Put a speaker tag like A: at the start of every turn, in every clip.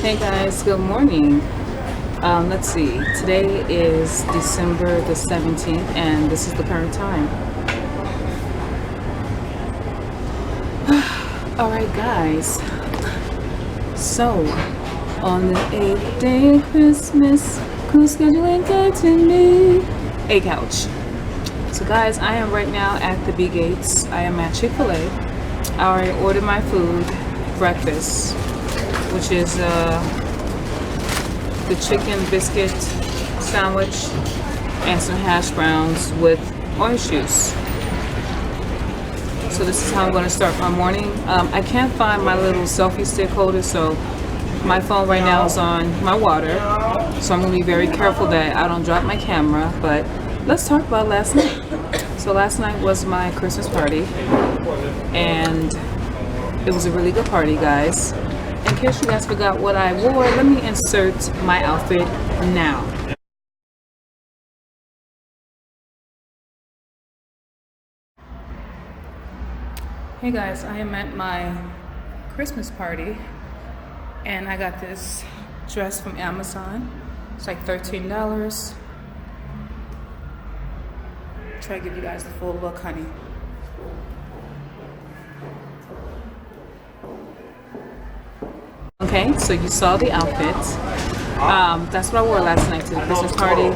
A: Hey guys, good morning. Let's see, today is December the 17th and this is the current time. Alright guys, so on the 8th day of Christmas, crew scheduling came to me. A couch. So guys, I am right now at the B Gates. I am at Chick-fil-A. I already ordered my food, breakfast, which is the chicken biscuit sandwich and some hash browns with orange juice. So this is how I'm going to start my morning. I can't find my little selfie stick holder, so my phone right now is on my water. So I'm going to be very careful that I don't drop my camera. But let's talk about last night. So last night was my Christmas party, and it was a really good party, guys. In case you guys forgot what I wore, let me insert my outfit now. Hey guys, I am at my Christmas party and I got this dress from Amazon. It's like $13. Try to give you guys the full look, honey. Okay, so you saw the outfit. That's what I wore last night to the Christmas party.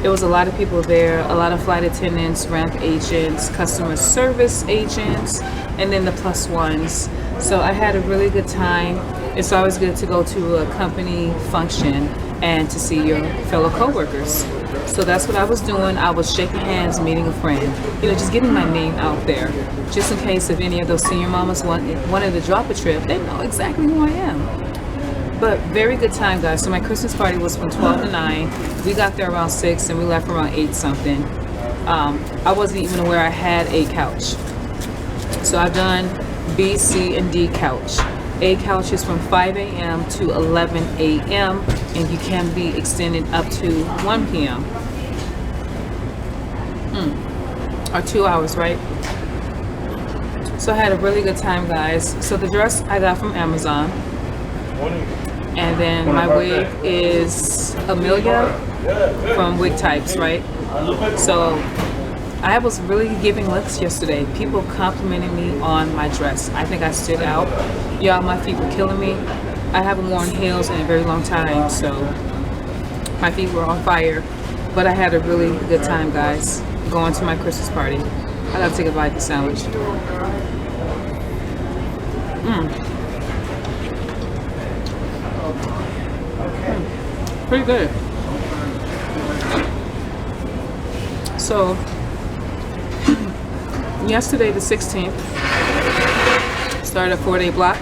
A: There was a lot of people there, a lot of flight attendants, ramp agents, customer service agents, and then the plus ones. So I had a really good time. It's always good to go to a company function and to see your fellow co-workers. So that's what I was doing. I was shaking hands, meeting a friend, just getting my name out there, just in case if any of those senior mamas wanted to drop a trip, they know exactly who I am. But very good time, guys. So my Christmas party was from 12 to 9. We got there around 6 and we left around 8 something. I wasn't even aware I had a couch. So I've done B, C, and D couch. A couch is from 5 a.m. to 11 a.m. and you can be extended up to 1 p.m. Or 2 hours, right? So I had a really good time, guys. So the dress I got from Amazon. And then my wig is Amelia from Wig Types, right? So I was really giving looks yesterday. People complimented me on my dress. I think I stood out. Y'all, my feet were killing me. I haven't worn heels in a very long time, so my feet were on fire. But I had a really good time, guys, going to my Christmas party. I gotta take a bite of the sandwich. Pretty good. So yesterday, the 16th, started a 4-day block.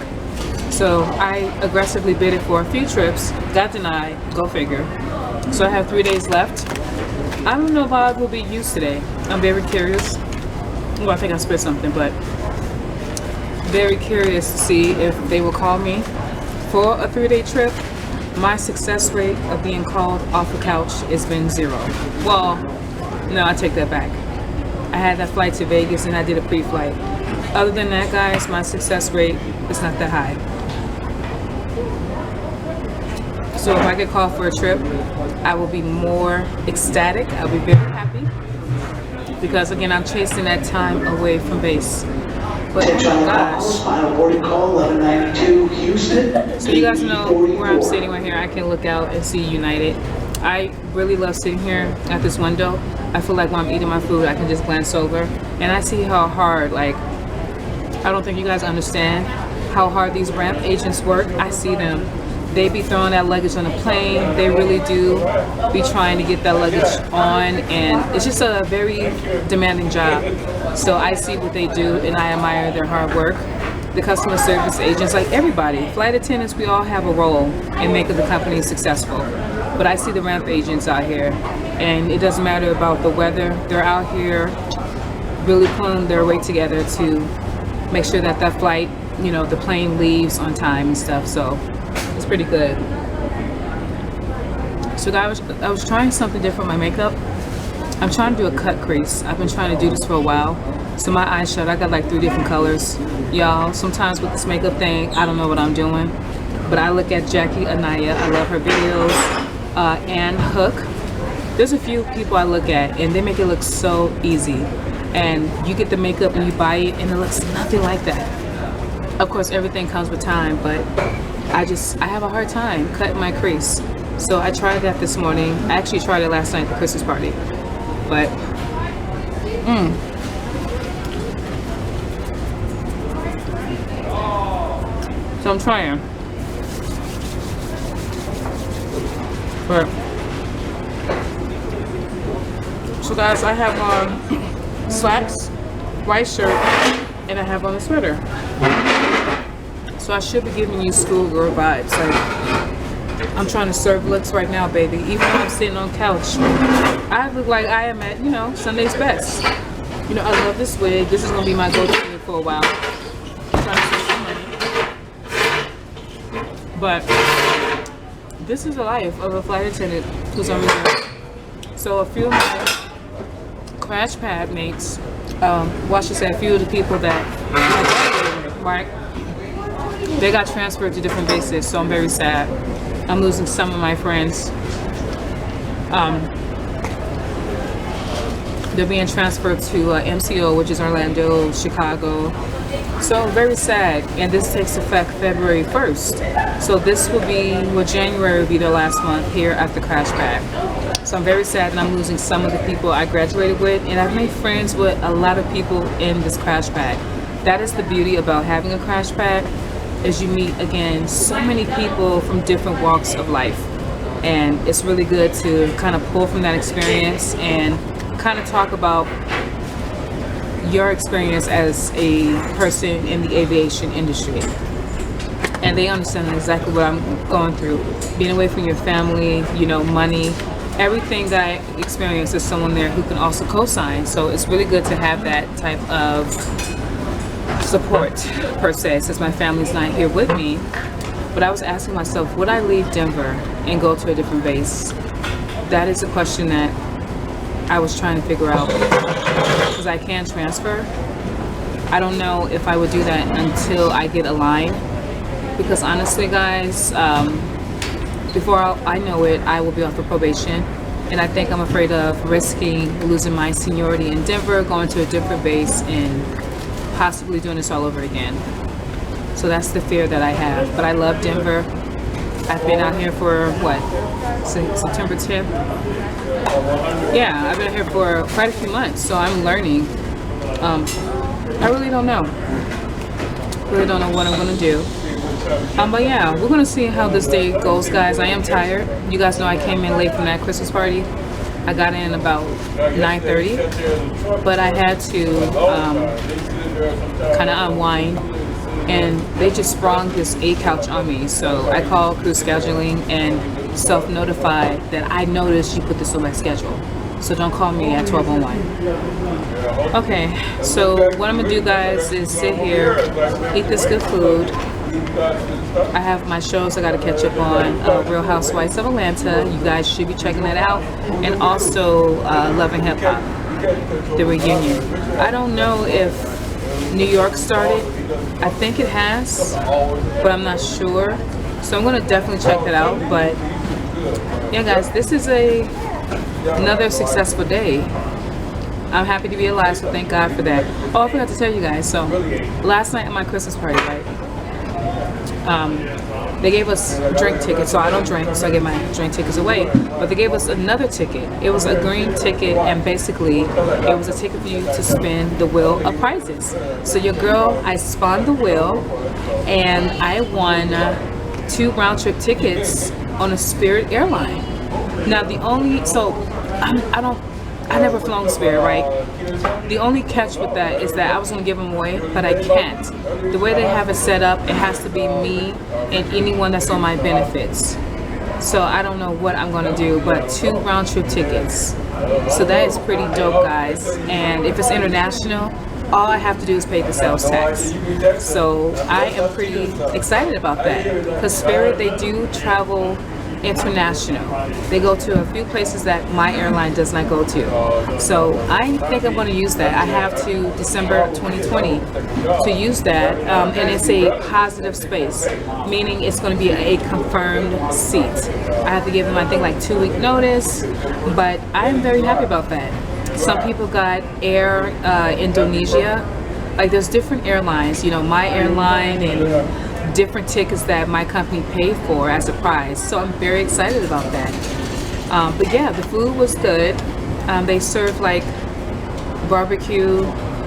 A: So I aggressively bidded for a few trips, got denied, go figure. So I have 3 days left. I don't know if I will be used today. I'm very curious. Well, I think I spit something, but very curious to see if they will call me for a 3-day trip. My success rate of being called off the couch has been 0. Well, no, I take that back. I had that flight to Vegas and I did a pre-flight. Other than that, guys, my success rate is not that high. So if I get called for a trip, I will be more ecstatic. I'll be very happy. Because again, I'm chasing that time away from base. But oh my gosh.
B: Final boarding call, 1192 Houston.
A: So you guys know where I'm sitting right here. I can look out and see United. I really love sitting here at this window. I feel like when I'm eating my food, I can just glance over and I see how hard, I don't think you guys understand how hard these ramp agents work. I see them. They be throwing that luggage on the plane. They really do be trying to get that luggage on, and it's just a very demanding job. So I see what they do and I admire their hard work. The customer service agents, like everybody, flight attendants, we all have a role in making the company successful. But I see the ramp agents out here, and it doesn't matter about the weather. They're out here really pulling their weight together to make sure that that flight, the plane leaves on time and stuff. So it's pretty good. So I was trying something different with my makeup. I'm trying to do a cut crease. I've been trying to do this for a while. So my eyeshadow, I got like 3 different colors. Y'all, sometimes with this makeup thing, I don't know what I'm doing. but I look at Jackie Anaya. I love her videos. Ann Hook. There's a few people I look at, and they make it look so easy. And you get the makeup and you buy it, and it looks nothing like that. Of course, everything comes with time, but I have a hard time cutting my crease. So I tried that this morning. I actually tried it last night at the Christmas party. But, so I'm trying. But, so guys, I have on slacks, white shirt, and I have on a sweater. So I should be giving you schoolgirl vibes. Like, I'm trying to serve looks right now, baby. Even though I'm sitting on couch, I look like I am at, Sunday's best. I love this wig. This is gonna be my go-to wig for a while. I'm trying to save some money. But this is the life of a flight attendant who's on reserve. So a few of my crash pad mates, a few of the people that I graduated with, right? They got transferred to different bases, so I'm very sad. I'm losing some of my friends. They're being transferred to MCO, which is Orlando, Chicago. So very sad, and this takes effect February 1st. So this will be, January will be the last month here at the crash pad. So I'm very sad that I'm losing some of the people I graduated with, and I've made friends with a lot of people in this crash pad. That is the beauty about having a crash pad, is you meet, again, so many people from different walks of life. And it's really good to kind of pull from that experience and kind of talk about your experience as a person in the aviation industry. And they understand exactly what I'm going through. Being away from your family, money, everything that I experience, is someone there who can also co-sign. So it's really good to have that type of support, per se, since my family's not here with me. But I was asking myself, would I leave Denver and go to a different base? That is a question that I was trying to figure out, because I can transfer. I don't know if I would do that until I get aligned, because honestly, guys, before I know it, I will be off of probation, and I think I'm afraid of risking losing my seniority in Denver, going to a different base, and possibly doing this all over again. So that's the fear that I have. But I love Denver. I've been out here for since September 10th. Yeah, I've been out here for quite a few months, so I'm learning. I really don't know. Really don't know what I'm gonna do. But yeah, we're gonna see how this day goes, guys. I am tired. You guys know I came in late from that Christmas party. I got in about 9:30, but I had to kind of unwind, and they just sprung this 8 couch on me. So I called crew scheduling and self-notified that I noticed you put this on my schedule, so don't call me at 12:01. Okay, so what I'm gonna do, guys, is sit here, eat this good food. I have my shows I gotta catch up on. Real Housewives of Atlanta, you guys should be checking that out, and also Love and Hip Hop, the reunion. I don't know if New York started. I think it has, but I'm not sure. So I'm gonna definitely check that out. But yeah, guys, this is another successful day. I'm happy to be alive, so thank God for that. Oh, I forgot to tell you guys. So last night at my Christmas party, right? They gave us drink tickets, so I don't drink, so I get my drink tickets away. But they gave us another ticket. It was a green ticket, and basically it was a ticket for you to spin the wheel of prizes. So your girl, I spun the wheel, and I won 2 round-trip tickets on a Spirit airline. Now I never flown Spirit, right? The only catch with that is that I was gonna give them away, but I can't. The way they have it set up, it has to be me and anyone that's on my benefits. So I don't know what I'm gonna do, but 2 round-trip tickets. So that is pretty dope, guys. And if it's international, all I have to do is pay the sales tax. So I am pretty excited about that, because Spirit, they do travel international. They go to a few places that my airline does not go to. So I think I'm going to use that. I have to December 2020 to use that, and it's a positive space, meaning it's going to be a confirmed seat. I have to give them, I think, like 2-week notice, but I'm very happy about that. Some people got Air Indonesia. Like, there's different airlines, you know, my airline and different tickets that my company paid for as a prize. So I'm very excited about that. But yeah, the food was good. They served like barbecue.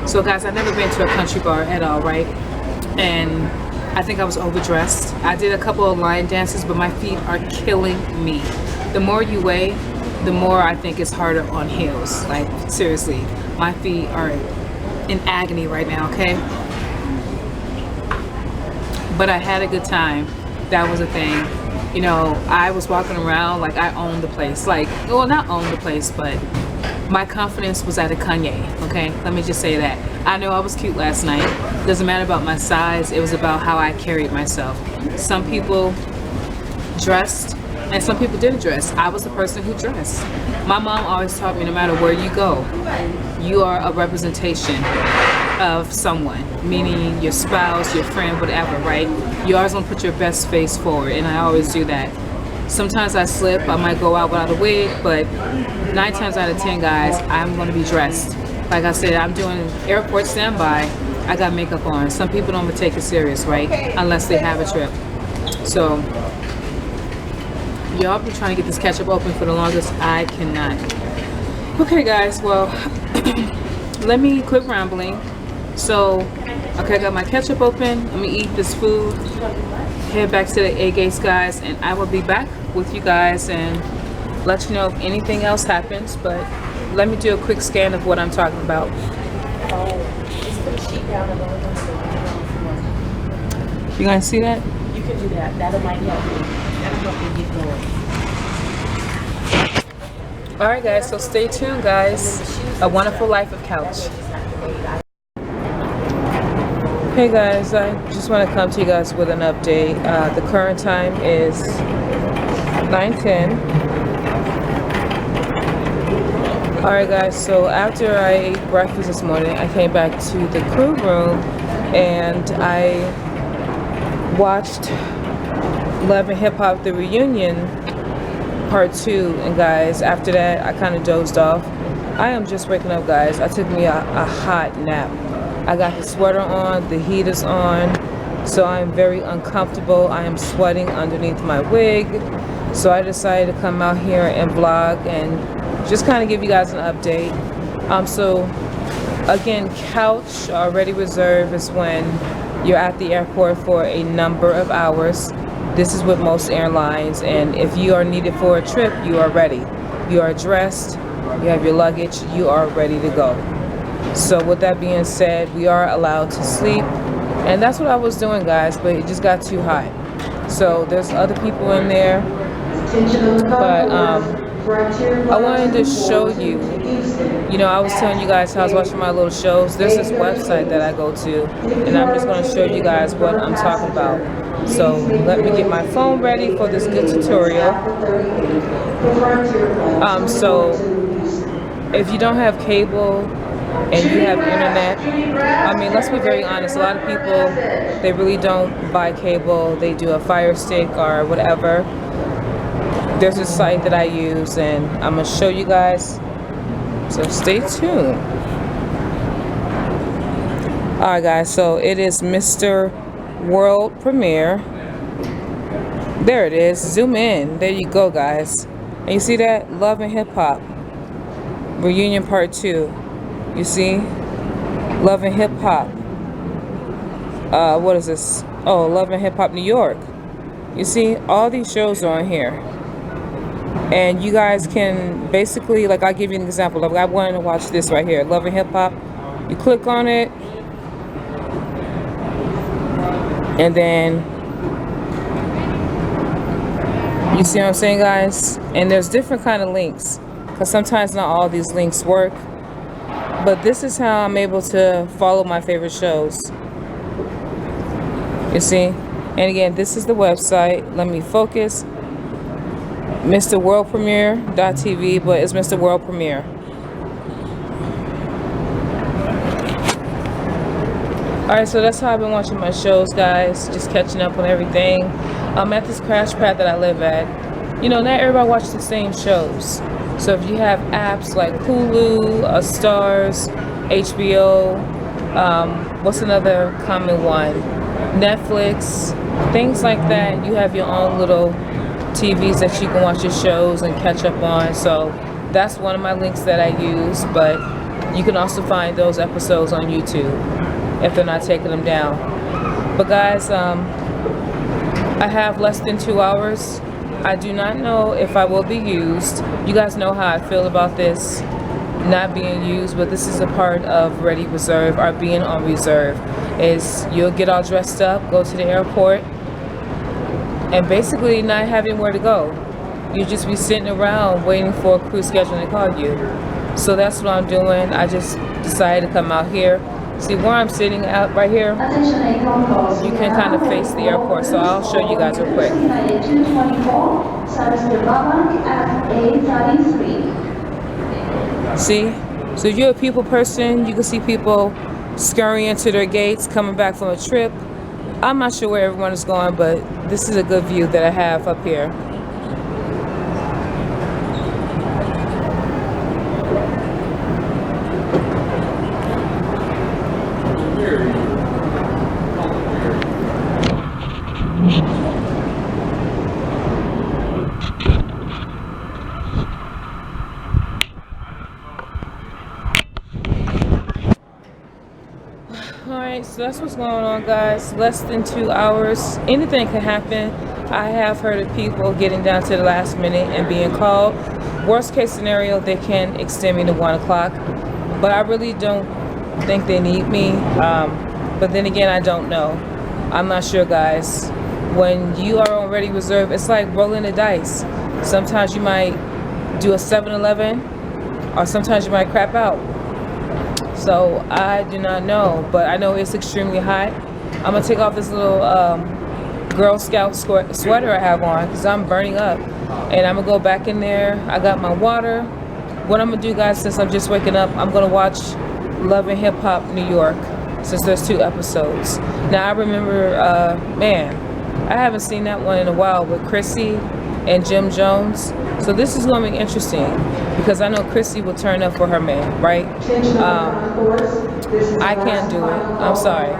A: So guys, I've never been to a country bar at all, right? And I think I was overdressed. I did a couple of line dances, but my feet are killing me. The more you weigh, the more I think it's harder on heels. Like, seriously, my feet are in agony right now, okay? But I had a good time. That was a thing. You know, I was walking around like I owned the place. Like, well, not owned the place, but my confidence was at a Kanye, okay? Let me just say that. I know I was cute last night. Doesn't matter about my size. It was about how I carried myself. Some people dressed and some people didn't dress. I was the person who dressed. My mom always taught me, no matter where you go, you are a representation of someone, meaning your spouse, your friend, whatever, right? You always want to put your best face forward, and I always do that. Sometimes I slip, I might go out without a wig, but 9 times out of 10, guys, I'm going to be dressed. Like I said, I'm doing airport standby. I got makeup on. Some people don't even take it serious, right? Unless they have a trip. So y'all been trying to get this ketchup open for the longest. I cannot. Okay, guys, well, let me quit rambling. So, okay, I got my ketchup open. I'm gonna eat this food, head back to the A-Gates, guys, and I will be back with you guys and let you know if anything else happens. But let me do a quick scan of what I'm talking about. You guys see that?
C: You can do that. That might help you. That'll help you get going.
A: All right, guys, so stay tuned, guys. A Wonderful Life of Couch. Hey guys, I just want to come to you guys with an update. The current time is 9:10. Alright guys, so after I ate breakfast this morning, I came back to the crew room and I watched Love and Hip Hop The Reunion Part 2, and guys, after that I kind of dozed off. I am just waking up, guys. I took me a hot nap. I got the sweater on, the heat is on, so I'm very uncomfortable. I am sweating underneath my wig. So I decided to come out here and vlog and just kind of give you guys an update. So again, couch already reserved is when you're at the airport for a number of hours. This is with most airlines, and if you are needed for a trip, you are ready. You are dressed, you have your luggage, you are ready to go. So with that being said, we are allowed to sleep, and that's what I was doing, guys, but it just got too hot. So there's other people in there, but I wanted to show you, you know, I was telling you guys how I was watching my little shows. There's this website that I go to, and I'm just going to show you guys what I'm talking about. So let me get my phone ready for this good tutorial. So if you don't have cable and you have internet, I mean, let's be very honest, a lot of people, they really don't buy cable. They do a Fire Stick or whatever. There's a site that I use, and I'm going to show you guys, so stay tuned. Alright guys, so it is Mr. World Premiere. There it is. Zoom in. There you go, guys. And you see that? Love and Hip Hop Reunion Part 2. You see? Love and Hip Hop. What is this? Oh, Love and Hip Hop New York. You see? All these shows are on here. And you guys can basically, like, I'll give you an example. Like, I wanted to watch this right here. Love and Hip Hop. You click on it. And then you see what I'm saying, guys? And there's different kind of links, because sometimes not all these links work. But this is how I'm able to follow my favorite shows. You see? And again, this is the website. Let me focus. MrWorldPremiere.tv, but it's Mr. World Premiere. Alright, so that's how I've been watching my shows, guys. Just catching up on everything. I'm at this crash pad that I live at. You know, not everybody watches the same shows. So if you have apps like Hulu, Stars, HBO, what's another common one? Netflix, things like that. You have your own little TVs that you can watch your shows and catch up on. So that's one of my links that I use, but you can also find those episodes on YouTube if they're not taking them down. But guys, I have less than 2 hours. I do not know if I will be used. You guys know how I feel about this not being used, but this is a part of Ready Reserve, or being on reserve, is you'll get all dressed up, go to the airport, and basically not have anywhere to go. You'll just be sitting around waiting for a crew schedule to call you. So that's what I'm doing. I just decided to come out here. See where I'm sitting out right here? You can kind of face the airport, so I'll show you guys real quick. See? So if you're a people person, you can see people scurrying to their gates, coming back from a trip. I'm not sure where everyone is going, but this is a good view that I have up here. So that's what's going on, guys. Less than 2 hours. Anything can happen. I have heard of people getting down to the last minute and being called. Worst case scenario, they can extend me to 1 o'clock. But I really don't think they need me. But then again, I don't know. I'm not sure, guys. When you are on Ready Reserve, it's like rolling the dice. Sometimes you might do a 7-Eleven, or sometimes you might crap out. So I do not know, but I know it's extremely hot. I'm gonna take off this little Girl Scout sweater I have on because I'm burning up, and I'm gonna go back in there. I got my water. What I'm gonna do, guys, since I'm just waking up, I'm gonna watch Love and Hip Hop New York, since there's 2 episodes. Now I remember, man, I haven't seen that one in a while with Chrissy and Jim Jones. So this is gonna be interesting because I know Chrissy will turn up for her man, right? I can't do it. I'm sorry.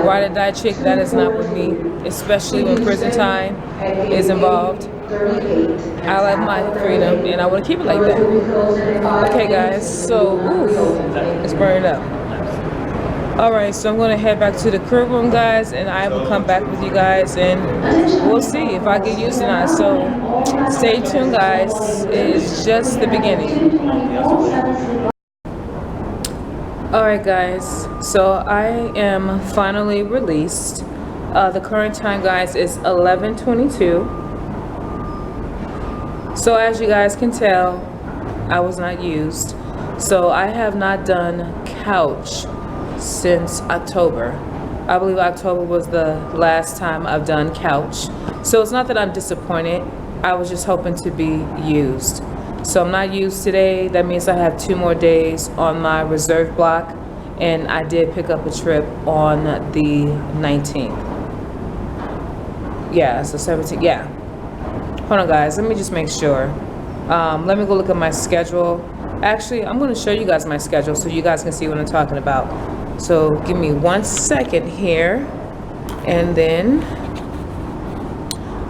A: Ride or die chick, that is not with me, especially when prison time is involved. I like my freedom and I want to keep it like that. Okay, guys, so it's burning up. Alright, so I'm going to head back to the crew room, guys, and I will come back with you guys, and we'll see if I get used or not. So stay tuned, guys. It's just the beginning. Alright, guys, so I am finally released. The current time, guys, is 11:22. So as you guys can tell, I was not used. So I have not done couch since October. I believe October was the last time I've done couch. So it's not that I'm disappointed. I was just hoping to be used. So I'm not used today. That means I have 2 more days on my reserve block, and I did pick up a trip on the 19th. Yeah, so 17th. Yeah. Hold on, guys. Let me just make sure. Let me go look at my schedule. Actually, I'm going to show you guys my schedule so you guys can see what I'm talking about. So give me 1 second here, and then,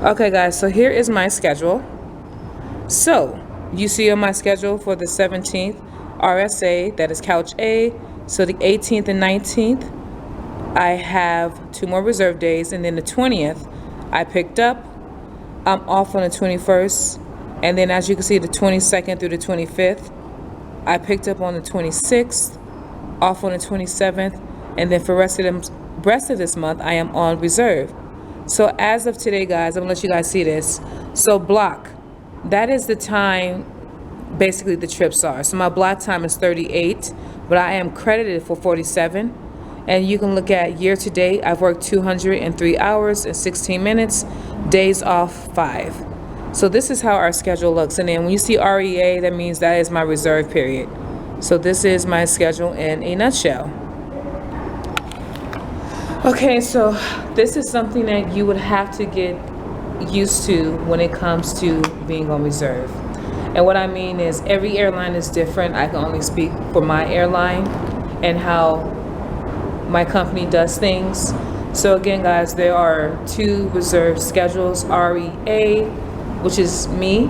A: okay, guys, so here is my schedule. So you see on my schedule for the 17th, RSA, that is couch A. So the 18th and 19th, I have 2 more reserve days, and then the 20th, I picked up. I'm off on the 21st, and then as you can see, the 22nd through the 25th, I picked up on the 26th, off on the 27th, and then for rest of this month, I am on reserve. So as of today, guys, I'm gonna let you guys see this. So block, that is the time basically the trips are. So my block time is 38, but I am credited for 47. And you can look at year to date, I've worked 203 hours and 16 minutes, days off 5. So this is how our schedule looks. And then when you see REA, that means that is my reserve period. So this is my schedule in a nutshell. Okay, so this is something that you would have to get used to when it comes to being on reserve. And what I mean is every airline is different. I can only speak for my airline and how my company does things. So again, guys, there are 2 reserved schedules. REA, which is me,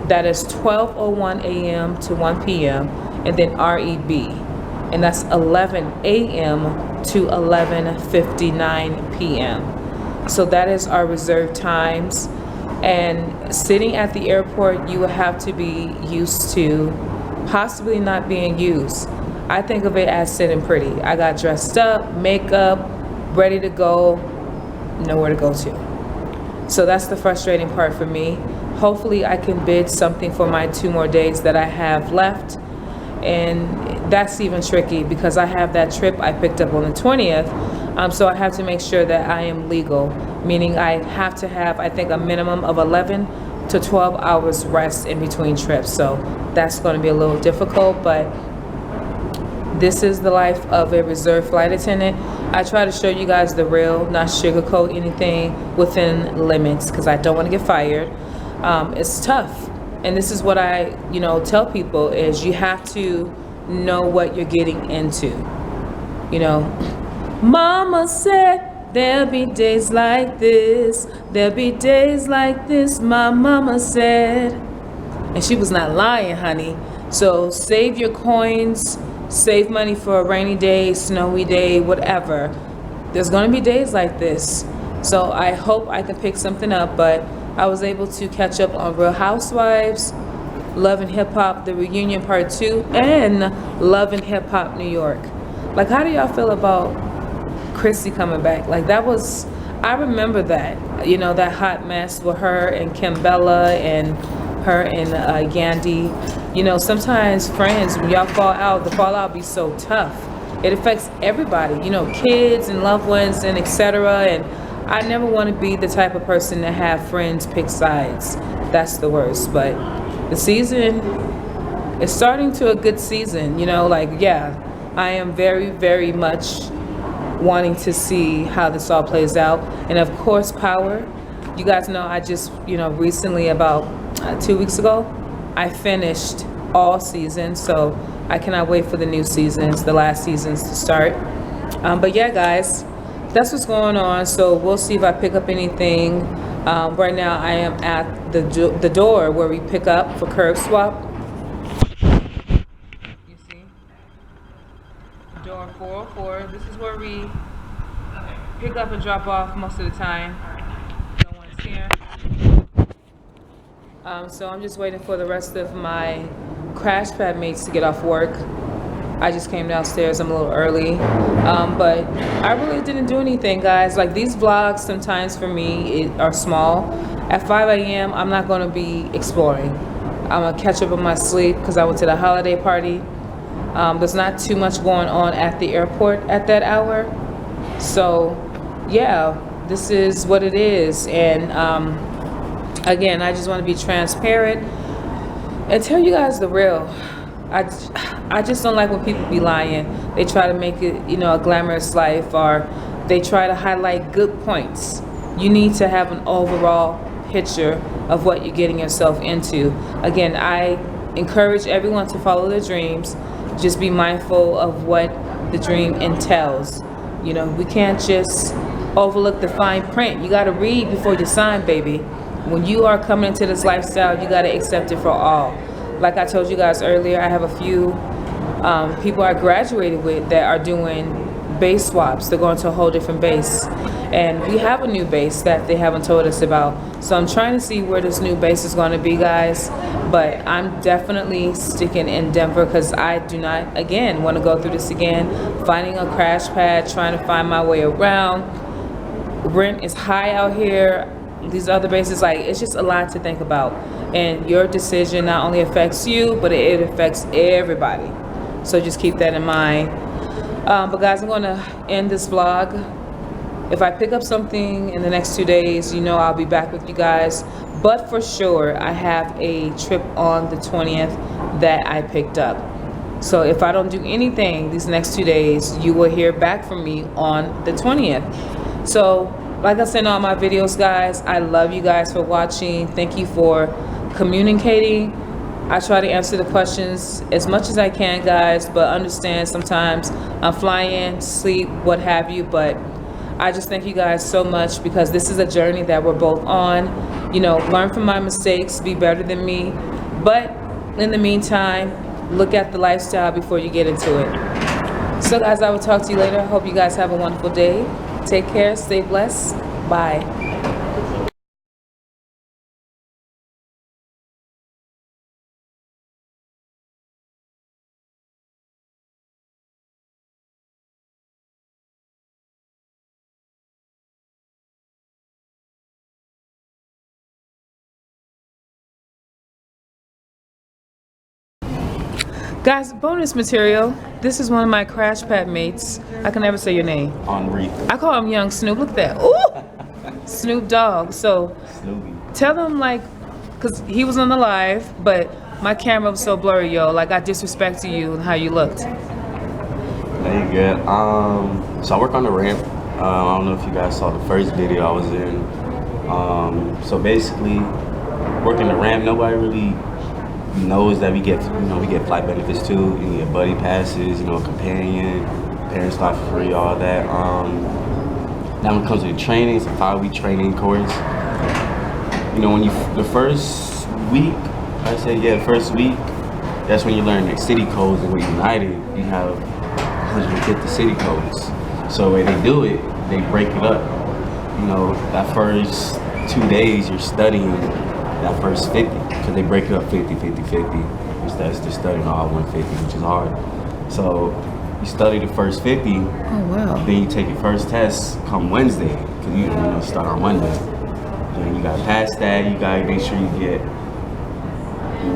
A: that is 12:01 a.m. to 1 p.m. and then REB, and that's 11 a.m. to 11:59 p.m. So that is our reserved times. And sitting at the airport, you will have to be used to possibly not being used. I think of it as sitting pretty. I got dressed up, makeup, ready to go, nowhere to go to. So that's the frustrating part for me. Hopefully I can bid something for my 2 more days that I have left. And that's even tricky because I have that trip I picked up on the 20th. So I have to make sure that I am legal, meaning I have to have, I think, a minimum of 11 to 12 hours rest in between trips. So that's going to be a little difficult, but this is the life of a reserve flight attendant. I try to show you guys the real, not sugarcoat anything, within limits, because I don't want to get fired. It's tough. And this is what I, tell people is you have to know what you're getting into. Mama said there'll be days like this. There'll be days like this, my mama said. And she was not lying, honey. So save your coins, save money for a rainy day, snowy day, whatever. There's going to be days like this. So I hope I can pick something up, but I was able to catch up on Real Housewives, Love and Hip Hop, The Reunion Part 2, and Love and Hip Hop New York. Like, how do y'all feel about Chrissy coming back? Like, that was, I remember that, that hot mess with her and Kimbella and her and Yandy. Sometimes friends, when y'all fall out, the fallout be so tough. It affects everybody, kids and loved ones and etc. And I never want to be the type of person to have friends pick sides. That's the worst. But the season is starting to a good season, I am very, very much wanting to see how this all plays out. And of course, Power. You guys know I just, recently, about 2 weeks ago, I finished all seasons. So I cannot wait for the new seasons, the last seasons to start. But yeah, guys, that's what's going on. So we'll see if I pick up anything. Right now I am at the door where we pick up for curb swap. You see? Door 404. This is where we pick up and drop off most of the time. No one's here. So I'm just waiting for the rest of my crash pad mates to get off work. I just came downstairs, I'm a little early, but I really didn't do anything, guys. Like, these vlogs sometimes for me are small. At 5 a.m. I'm not going to be exploring. I'm going to catch up on my sleep because I went to the holiday party. There's not too much going on at the airport at that hour. So yeah, this is what it is. And again, I just want to be transparent and tell you guys the real. I just don't like when people be lying. They try to make it, a glamorous life, or they try to highlight good points. You need to have an overall picture of what you're getting yourself into. Again, I encourage everyone to follow their dreams. Just be mindful of what the dream entails. We can't just overlook the fine print. You got to read before you sign, baby. When you are coming into this lifestyle, you got to accept it for all. Like I told you guys earlier, I have a few people I graduated with that are doing base swaps. They're going to a whole different base. And we have a new base that they haven't told us about. So I'm trying to see where this new base is going to be, guys. But I'm definitely sticking in Denver because I do not, again, want to go through this again. Finding a crash pad, trying to find my way around. Rent is high out here. These other bases, it's just a lot to think about. And your decision not only affects you, but it affects everybody. So just keep that in mind. But guys, I'm going to end this vlog if I pick up something in the next 2 days, you know I'll be back with you guys. But for sure, I have a trip on the 20th that I picked up. So if I don't do anything these next 2 days, you will hear back from me on the 20th. So like I said in all my videos, guys, I love you guys for watching. Thank you for communicating. I try to answer the questions as much as I can, guys, but understand sometimes I'm flying, sleep, what have you. But I just thank you guys so much, because this is a journey that we're both on. You know, learn from my mistakes, be better than me. But in the meantime, look at the lifestyle before you get into it. So guys, I will talk to you later. I hope you guys have a wonderful day. Take care, stay blessed. Bye. Guys, bonus material. This is one of my crash pad mates. I can never say your name.
D: Henri.
A: I call him Young Snoop. Look at that. Ooh! Snoop Dogg. So
D: Snoopy.
A: tell him, like, because he was on the live, but my camera was so blurry, yo. Like, I disrespected you and how you looked.
D: There you go. So I work on the ramp. I don't know if you guys saw the first video I was in. So basically, working the ramp, nobody really knows that we get flight benefits too. You get buddy passes, companion, parents fly for free, all that. Now when it comes to the training, it's a 5-week training course. When the first week, the first week, that's when you learn the city codes. And with United, you have 150 city codes. So the way they do it, they break it up. That first 2 days you're studying that first 50, because they break it up 50, 50, 50. Instead of just studying all 150, which is hard. So you study the first 50.
A: Oh, wow.
D: Then you take your first test come Wednesday, because you start on Monday. Then you gotta pass that. You gotta make sure you get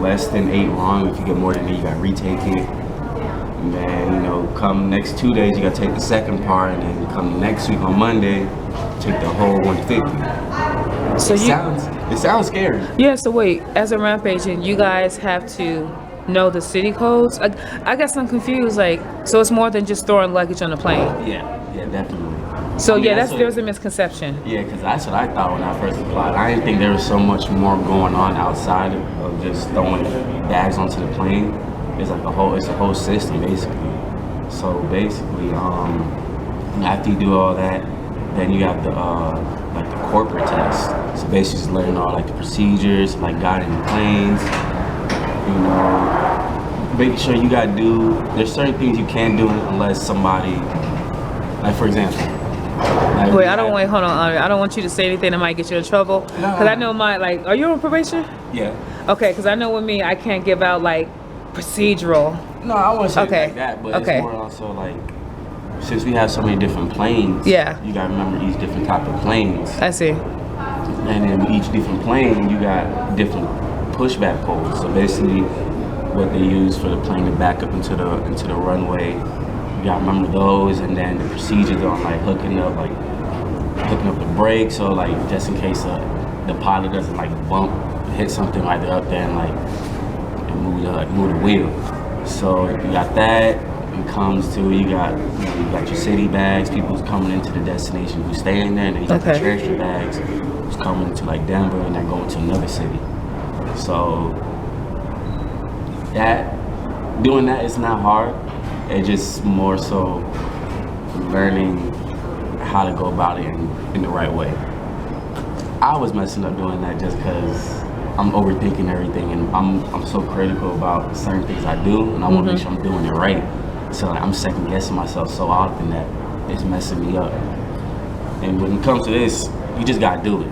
D: less than 8 wrong. If you get more than 8, you gotta retake it. And then, come next 2 days, you gotta take the second part, and then come next week on Monday, take the whole 150.
A: So
D: It sounds scary.
A: Yeah, so wait, as a ramp agent, you guys have to know the city codes? I guess I'm confused, so it's more than just throwing luggage on a plane.
D: Yeah, definitely.
A: So there's a misconception.
D: Yeah, because that's what I thought when I first applied. I didn't think there was so much more going on outside of just throwing bags onto the plane. It's a whole system basically. So basically, after you do all that, then you have the corporate test. So basically just learning all the procedures, guiding the planes, making sure you gotta do, there's certain things you can't do unless somebody, for example.
A: Wait, hold on. I don't want you to say anything that might get you in trouble. Because I know are you on probation?
D: Yeah.
A: Okay, because I know with me, I can't give out procedural.
D: No, I wouldn't say
A: Okay.
D: like that, but
A: Okay.
D: it's more also since we have so many different planes,
A: Yeah.
D: you gotta remember each different type of planes.
A: I see.
D: And in each different plane, you got different pushback poles. So basically, what they use for the plane to back up into the runway, you gotta remember those. And then the procedures on hooking up the brakes, so just in case the pilot doesn't hit something they're up there and move the wheel. So you got that. It comes to you got your city bags, people who's coming into the destination who's staying there, and then you got the treasure bags who's coming to Denver and they're going to another city. So doing that is not hard. It's just more so learning how to go about it in the right way. I was messing up doing that just because I'm overthinking everything, and I'm so critical about certain things I do, and I want to make sure I'm doing it right. So I'm second guessing myself so often that it's messing me up. And when it comes to this, you just gotta do it.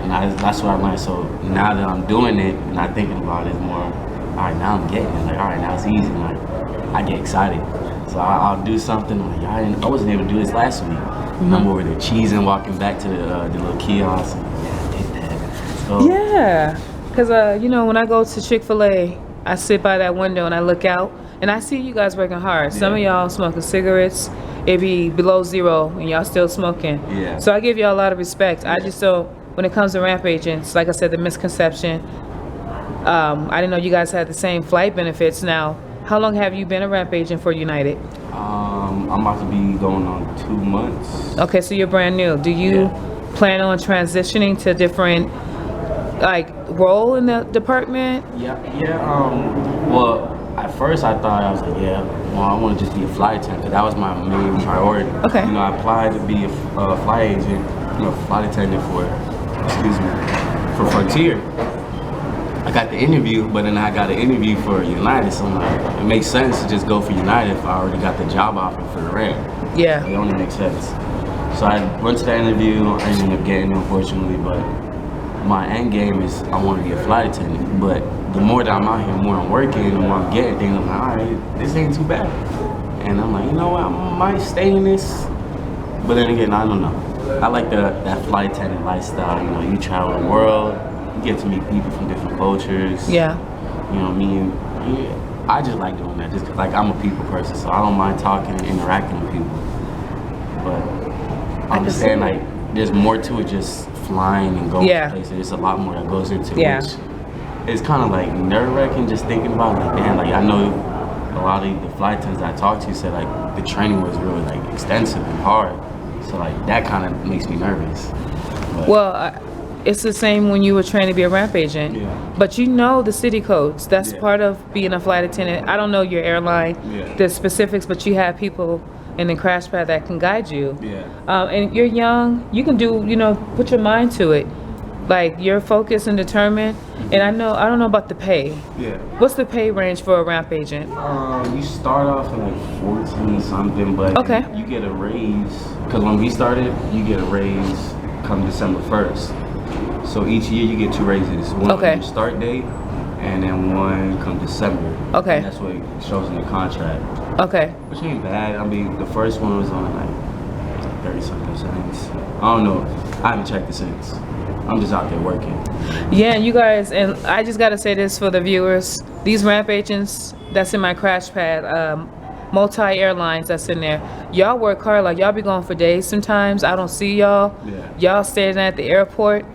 D: And that's what I learned. So now that I'm doing it and I'm thinking about it, it's more, all right, now I'm getting it. All right, now it's easy. I get excited. So I'll do something. I wasn't able to do this last week. I'm over there cheesing, walking back to the little kiosk. Yeah, I did that. So,
A: yeah, because when I go to Chick-fil-A, I sit by that window and I look out and I see you guys working hard. Some of y'all smoking cigarettes, it be below 0 and y'all still smoking.
D: Yeah.
A: So I give y'all a lot of respect. I just don't, when it comes to ramp agents, like I said, the misconception, I didn't know you guys had the same flight benefits. Now, how long have you been a ramp agent for United?
D: I'm about to be going on 2 months.
A: Okay, so you're brand new. Do you plan on transitioning to different, like, role in the department?
D: Yeah. Well, at first I thought, I was like, I want to just be a flight attendant, because that was my main priority.
A: Okay.
D: You know, I applied to be a flight agent, flight attendant for Frontier. I got the interview, but then I got an interview for United, so I'm like, it makes sense to just go for United if I already got the job offer for the ramp.
A: Yeah.
D: It only makes sense. So I went to that interview, I ended up getting it, unfortunately, but my end game is I want to be a flight attendant. But the more that I'm out here, the more I'm working, the more I'm getting things, I'm like, all right, this ain't too bad. And I'm like, you know what, I might stay in this. But then again, I don't know. I like that flight attendant lifestyle. You know, you travel the world, you get to meet people from different cultures.
A: Yeah.
D: You know what I mean? Yeah, I just like doing that, just 'cause, like, I'm a people person, so I don't mind talking and interacting with people. But I'm just saying, like, there's more to it just flying and going places. There's a lot more that goes into it, which is kind of like nerve-wracking just thinking about it. Like, damn, like, I know a lot of the flight attendants I talked to said, like, the training was really, like, extensive and hard. So, like, that kind of makes me nervous. But,
A: well, it's the same when you were trained to be a ramp agent.
D: Yeah.
A: But you know the city codes. That's part of being a flight attendant. I don't know your airline, the specifics, but you have people in the crash pad that can guide you.
D: Yeah.
A: And you're young. You can do, put your mind to it. Like, you're focused and determined. And I don't know about the pay.
D: Yeah.
A: What's the pay range for a ramp agent?
D: You start off at like 14 something, but you get a raise. Because when we started, you get a raise come December 1st. So each year you get 2 raises. One on your start date, and then one come December.
A: Okay.
D: And that's what it shows in the contract.
A: Okay.
D: Which ain't bad. I mean, the first one was on like 30 something cents. I don't know. I haven't checked it since. I'm just out there working.
A: Yeah, you guys, and I just got to say this for the viewers. These ramp agents that's in my crash pad, multi-airlines that's in there, y'all work hard. Like, y'all be going for days sometimes. I don't see y'all. Y'all standing at the airport.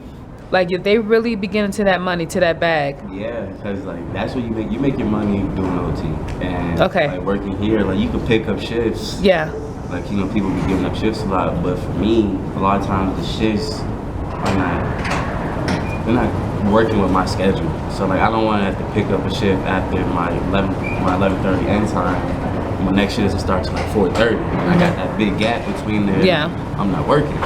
A: Like, they really be getting to that money, to that bag.
D: Yeah, because, like, that's what you make your money doing OT. And, like, working here, like, you can pick up shifts.
A: Yeah.
D: Like, people be giving up shifts a lot, but for me, a lot of times the shifts they're not working with my schedule. So, like, I don't want to have to pick up a shift after my 11:30 end time. My next shift doesn't start till like 4:30. I got that big gap between there.
A: Yeah.
D: I'm not working.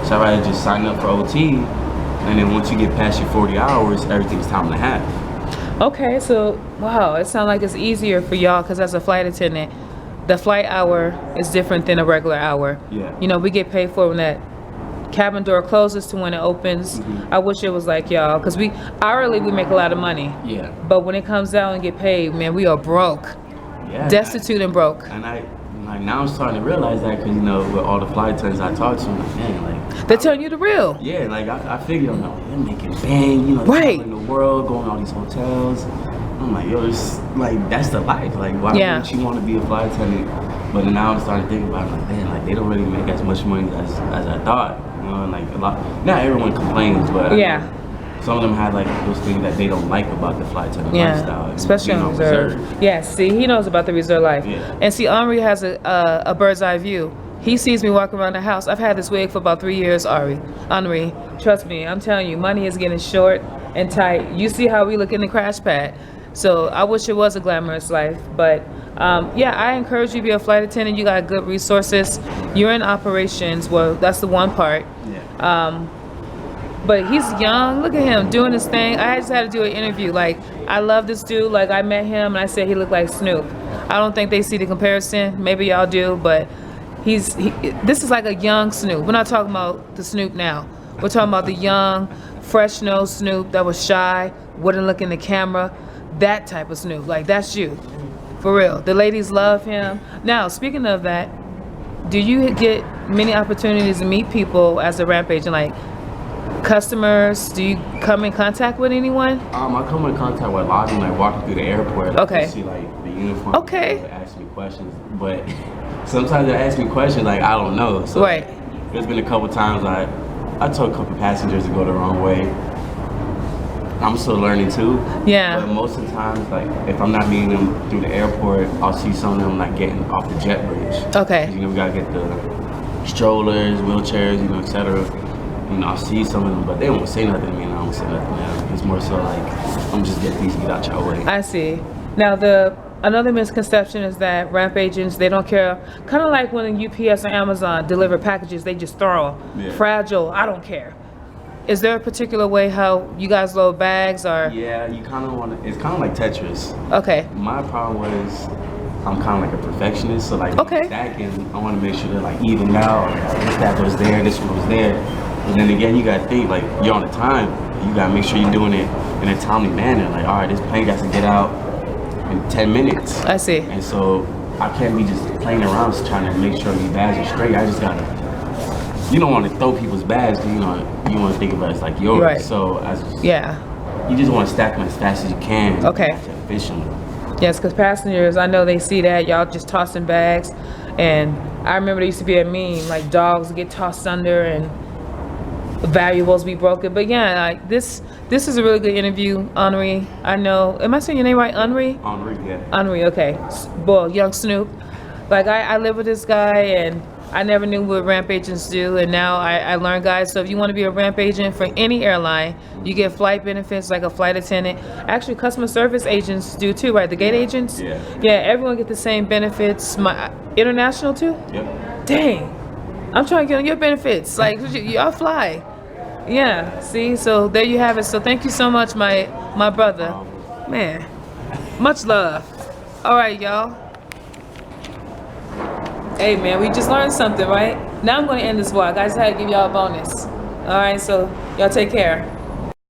D: So I'd rather just sign up for OT, and then once you get past your 40 hours, everything's time and a half.
A: Okay, so, wow, it sounds like it's easier for y'all, because as a flight attendant, the flight hour is different than a regular hour.
D: Yeah.
A: We get paid for when that cabin door closes to when it opens. I wish it was like y'all, because hourly we make a lot of money.
D: Yeah.
A: But when it comes down and get paid, man, we are broke.
D: Yeah.
A: Destitute and broke.
D: And now I'm starting to realize that, because, with all the flight attendants I talk to, I'm like, man, like,
A: they're telling you the real.
D: Yeah, like, I figured, I'm like, they're making bang, traveling the world, going to all these hotels. I'm like, yo, it's like, that's the life. Like, why wouldn't you want to be a flight attendant? But then now I'm starting to think about it, like, man, like, they don't really make as much money as I thought. And like, a lot, not everyone complains, but some of them had, like, those things that they don't like about the flight attendant lifestyle.
A: Especially on reserve. Yeah, see, he knows about the reserve life.
D: Yeah.
A: And see, Henri has a bird's eye view. He sees me walking around the house. I've had this wig for about 3 years, Henri. Trust me, I'm telling you, money is getting short and tight. You see how we look in the crash pad. So I wish it was a glamorous life, but I encourage you to be a flight attendant. You got good resources. You're in operations. Well, that's the one part. But he's young. Look at him doing his thing. I just had to do an interview. Like, I love this dude. Like, I met him and I said he looked like Snoop. I don't think they see the comparison. Maybe y'all do, but this is like a young Snoop. We're not talking about the Snoop now. We're talking about the young, fresh-nosed Snoop that was shy, wouldn't look in the camera. That type of Snoop. Like, that's you. For real. The ladies love him. Now, speaking of that, do you get many opportunities to meet people as a ramp agent? Like, customers? Do you come in contact with anyone?
D: I come in contact with a lot of them, like, walking through the airport. I see, like, the uniform.
A: Okay.
D: They ask me questions, but sometimes they ask me questions like I don't know. So
A: Right.
D: there's been a couple times I told a couple passengers to go the wrong way. I'm still learning too.
A: Yeah.
D: But most of the times, like if I'm not meeting them through the airport, I'll see some of them like getting off the jet bridge.
A: Okay.
D: You know, we gotta get the strollers, wheelchairs, you know, etc. You know, I'll see some of them, but they won't say nothing to me, and I don't say nothing to them. It's more so like I'm just get these, get out your way.
A: I see. Now another misconception is that ramp agents, they don't care. Kind of like when UPS or Amazon deliver packages, they just throw them.
D: Yeah.
A: Fragile, I don't care. Is there a particular way how you guys load bags or?
D: Yeah, you kind of want to. It's kind of like Tetris.
A: Okay.
D: My problem was I'm kind of like a perfectionist, so like
A: Okay.
D: stacking, I want to make sure they're like evened out. This stack was there, this one was there. But then again, you gotta think like you're on the time. You gotta make sure you're doing it in a timely manner. Like, all right, this plane got to get out in 10 minutes.
A: I see.
D: And so I can't be just playing around trying to make sure these bags are straight. I just gotta. You don't want to throw people's bags because you want to think about it as like yours.
A: Right.
D: So
A: Yeah.
D: you just want to stack them as fast as you can.
A: Okay.
D: Efficiently.
A: Yes, because passengers, I know they see that y'all just tossing bags, and I remember there used to be a meme like dogs get tossed under and valuables be broken. But yeah, like this is a really good interview, Henri. I know. Am I saying your name right, Henri?
D: Henri, yeah.
A: Henri, okay. Boy, young Snoop. Like I live with this guy, and I never knew what ramp agents do, and now I learned, guys. So if you want to be a ramp agent for any airline, you get flight benefits like a flight attendant. Actually, customer service agents do too, right? The gate agents.
D: Yeah.
A: Yeah, everyone get the same benefits. My international too.
D: Yep.
A: Dang, I'm trying to get on your benefits. Like y'all fly. Yeah. See, so there you have it. So thank you so much, my brother. Man, much love. All right, y'all. Hey man, we just learned something, right? Now I'm going to end this vlog. I just had to give y'all a bonus. All right, so y'all take care.